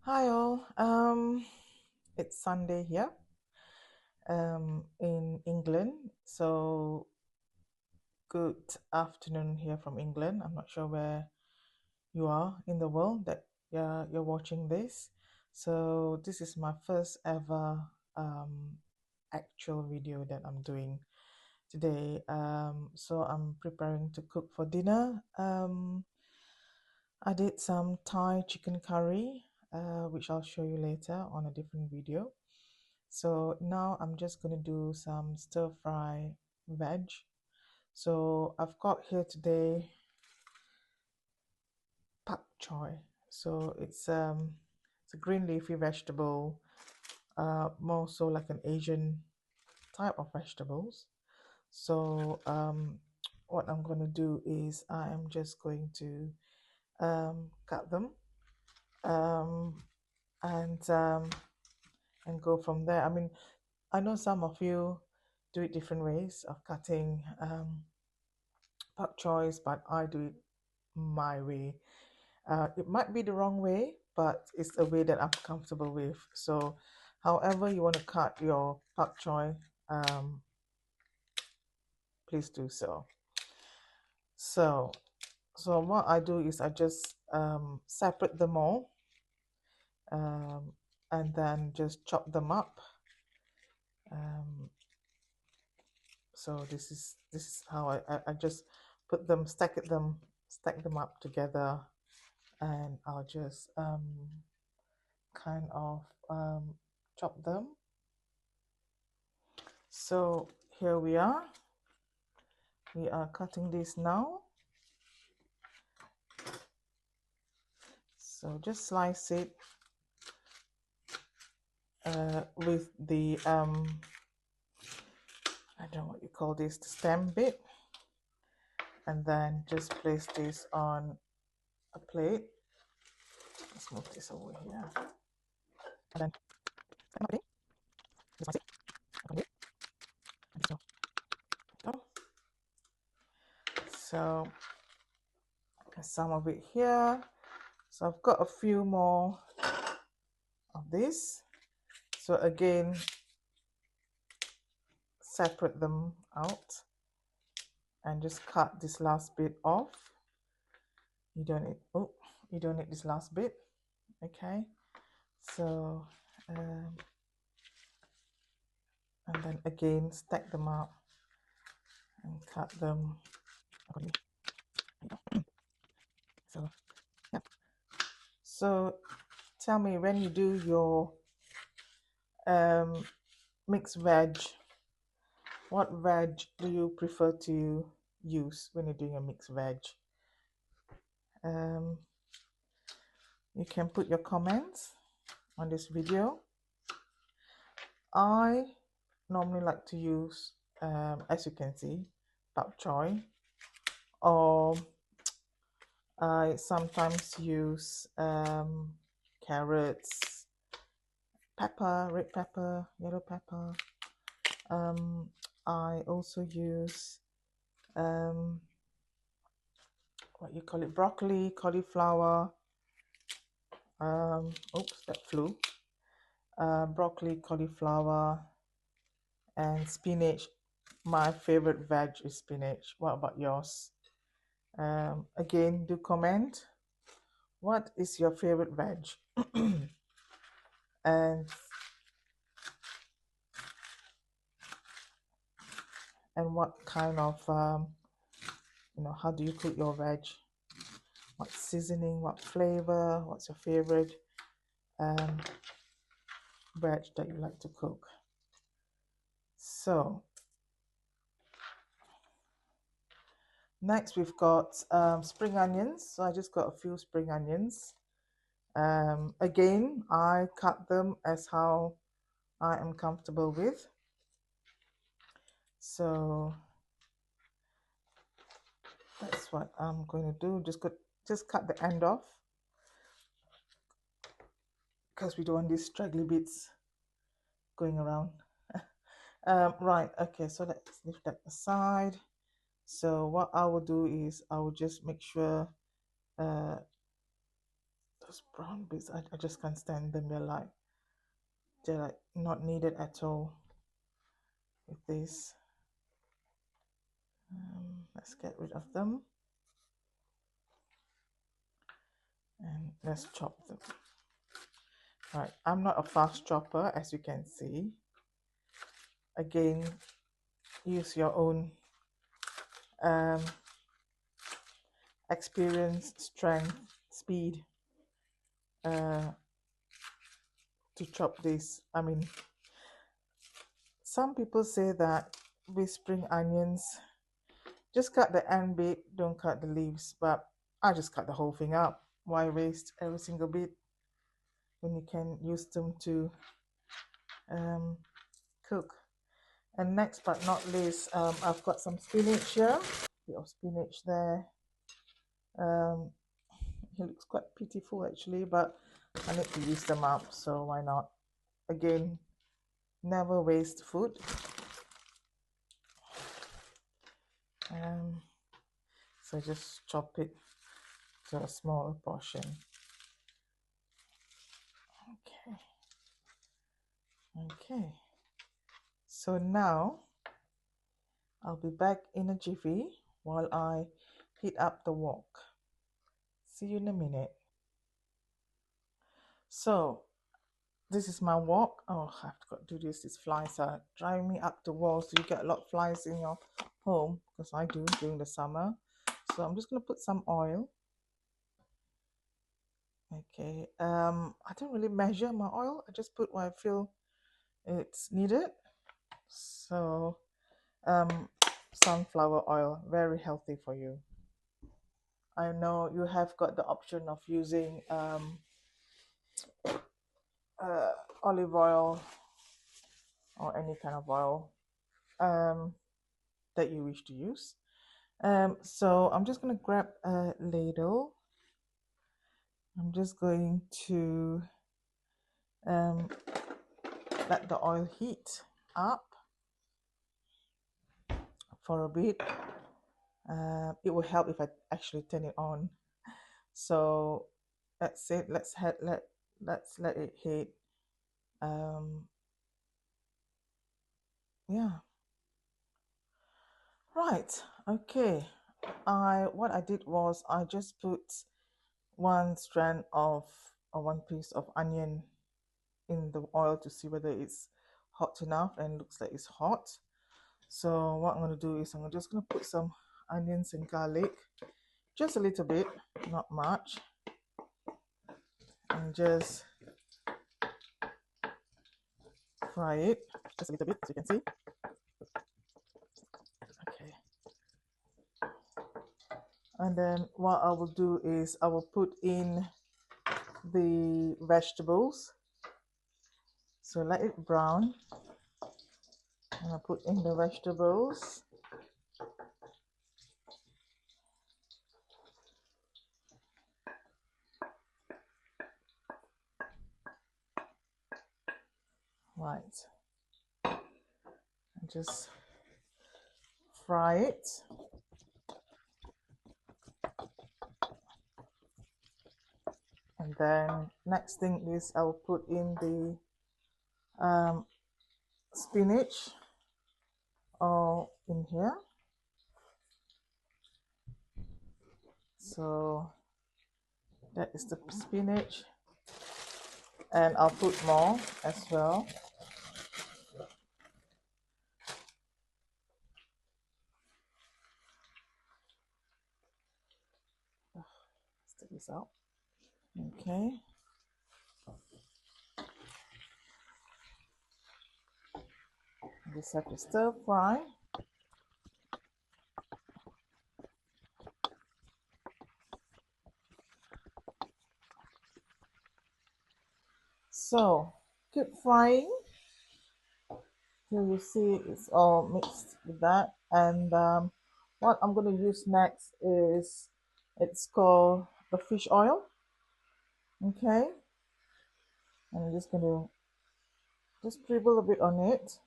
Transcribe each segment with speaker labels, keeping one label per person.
Speaker 1: Hi all. It's Sunday here, in England. So good afternoon here from England. I'm not sure where you are in the world that you're watching this. So this is my first ever actual video that I'm doing today. So I'm preparing to cook for dinner. I did some Thai chicken curry, which I'll show you later on a different video. So now I'm just going to do some stir fry veg. So I've got here today pak choy. So it's a green leafy vegetable, more so like an Asian type of vegetables. So what I'm going to do is I am just going to cut them um, and go from there. I mean, I know some of you do it different ways of cutting pak choys, but I do it my way. It might be the wrong way, but it's a way that I'm comfortable with. So, however you want to cut your pak choy, please do so. So what I do is I just separate them all, and then just chop them up. So this is how I just put them, stack them up together, and I'll just kind of chop them. So here we are cutting this now. So just slice it with the I don't know what you call this, the stem bit, and then just place this on a plate. Let's move this over here, and then just slice it. So some of it here. So I've got a few more of this. So again, separate them out and just cut this last bit off. You don't need this last bit. Okay, so and then again stack them up and cut them accordingly. So yeah. So tell me, when you do your mixed veg, what veg do you prefer to use when you're doing a mixed veg? You can put your comments on this video. I normally like to use, as you can see, bok choy, or I sometimes use carrots, pepper, red pepper, yellow pepper. I also use what you call it, broccoli, cauliflower. Oops, that flew. Broccoli, cauliflower, and spinach. My favorite veg is spinach. What about yours? Again, do comment. What is your favorite veg? and what kind of how do you cook your veg? What seasoning, what flavor, what's your favorite veg that you like to cook? So next we've got spring onions. So I just got a few spring onions. Again, I cut them as how I am comfortable with. So that's what I'm going to do. Just cut the end off, because we don't want these straggly bits going around. Right, okay, so let's leave that aside. So what I will do is I will just make sure those those brown bits, I just can't stand them. They're like not needed at all with this. Let's get rid of them and let's chop them. Right, I'm not a fast chopper, as you can see. Again, use your own experience, strength, speed to chop this. I mean, some people say that with spring onions, just cut the end bit, don't cut the leaves, but I just cut the whole thing up. Why waste every single bit when you can use them to cook? And next but not least, I've got some spinach here. A bit of spinach there. It looks quite pitiful actually, but I need to use them up, so why not? Again, never waste food. So just chop it to a small portion. Okay, so now I'll be back in a jiffy while I heat up the wok. See you in a minute. So this is my wok. Oh, I have to do this. These flies are driving me up the wall. So you get a lot of flies in your home, because I do during the summer. So I'm just going to put some oil. Okay, I don't really measure my oil. I just put what I feel it's needed. So sunflower oil, very healthy for you. I know you have got the option of using olive oil or any kind of oil that you wish to use. So I'm just going to grab a ladle. I'm just going to let the oil heat up for a bit. It will help if I actually turn it on. So that's it. Let's let it heat. Yeah. Right. Okay. What I did was I just put one strand of or one piece of onion in the oil to see whether it's hot enough, and looks like it's hot. So what I'm going to do is I'm just going to put some onions and garlic, just a little bit, not much, and just fry it just a little bit, as you can see. Okay. And then what I will do is I will put in the vegetables. So let it brown. And I put in the vegetables. Right. And just fry it. And then next thing is I will put in the spinach all in here. So that is the spinach, and I'll put more as well. Let's take this out. Okay. Just have to stir fry. So keep frying till you see it's all mixed with that. And what I'm going to use next is, it's called the fish oil. Okay. And I'm just going to just dribble a bit on it.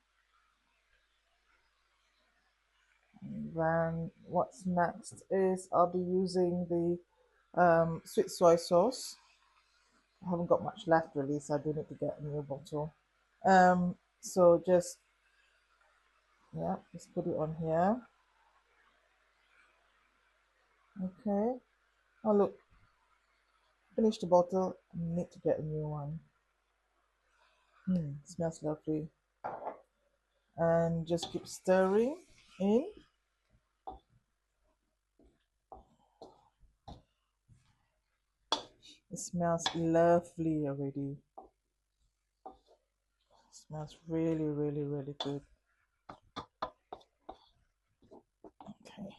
Speaker 1: And then what's next is I'll be using the sweet soy sauce. I haven't got much left really, so I do need to get a new bottle. So just, yeah, just put it on here. Okay. Oh look, finish the bottle. I need to get a new one. Smells lovely. And just keep stirring in. It smells lovely already. It smells really, really, really good. Okay.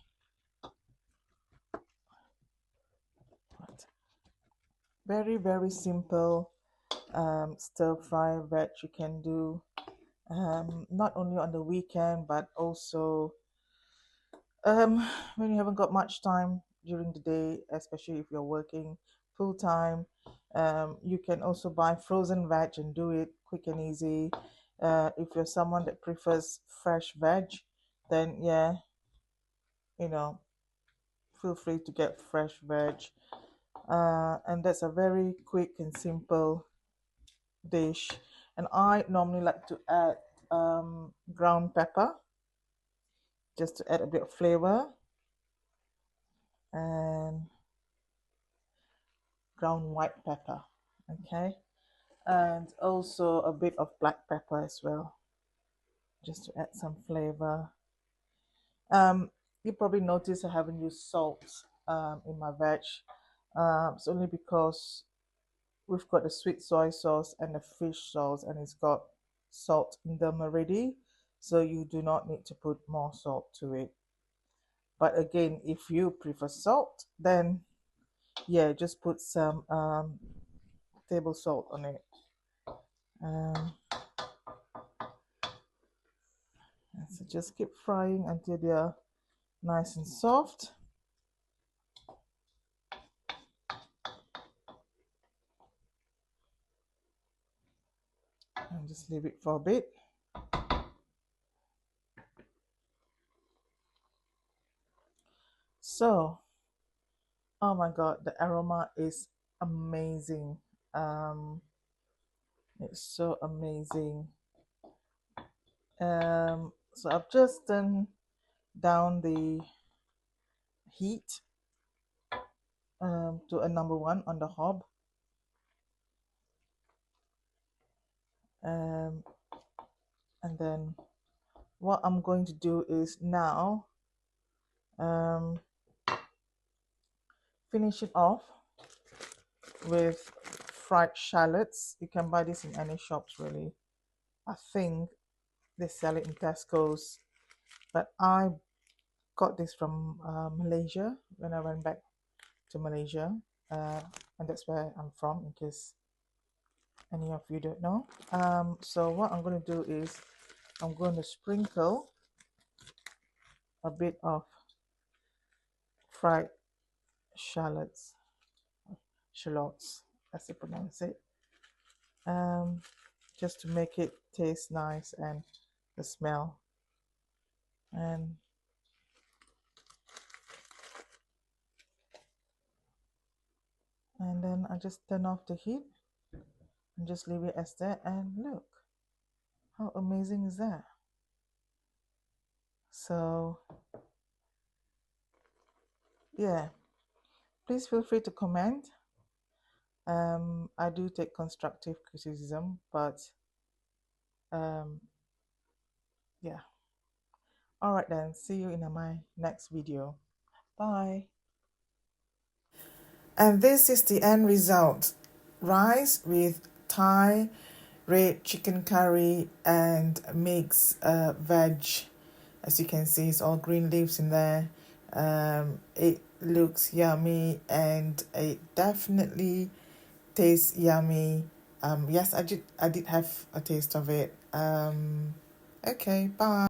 Speaker 1: Right. Very, very simple stir fry veg you can do. Not only on the weekend, but also when you haven't got much time during the day, especially if you're working full time. You can also buy frozen veg and do it quick and easy. If you're someone that prefers fresh veg, then yeah, you know, feel free to get fresh veg. And that's a very quick and simple dish. And I normally like to add ground pepper just to add a bit of flavor, and ground white pepper. Okay, and also a bit of black pepper as well, just to add some flavor. You probably notice I haven't used salt in my veg. It's only because we've got the sweet soy sauce and the fish sauce, and it's got salt in them already, so you do not need to put more salt to it. But again, if you prefer salt, then yeah, just put some table salt on it. So just keep frying until they're nice and soft. And just leave it for a bit. So, oh my god, the aroma is amazing. It's so amazing. So I've just turned down the heat to a number 1 on the hob. And then what I'm going to do is now finish it off with fried shallots. You can buy this in any shops really. I think they sell it in Tesco's, but I got this from Malaysia when I went back to Malaysia, and that's where I'm from, in case any of you don't know. So what I'm going to do is I'm going to sprinkle a bit of fried shallots, as they pronounce it, just to make it taste nice and the smell. And then I just turn off the heat and just leave it as that, and look how amazing is that. So yeah, please feel free to comment. I do take constructive criticism, but yeah. All right then, see you in my next video. Bye. And this is the end result. Rice with Thai red chicken curry and mixed veg. As you can see, it's all green leaves in there. It looks yummy, and it definitely tastes yummy. Yes, I did have a taste of it. Okay, bye.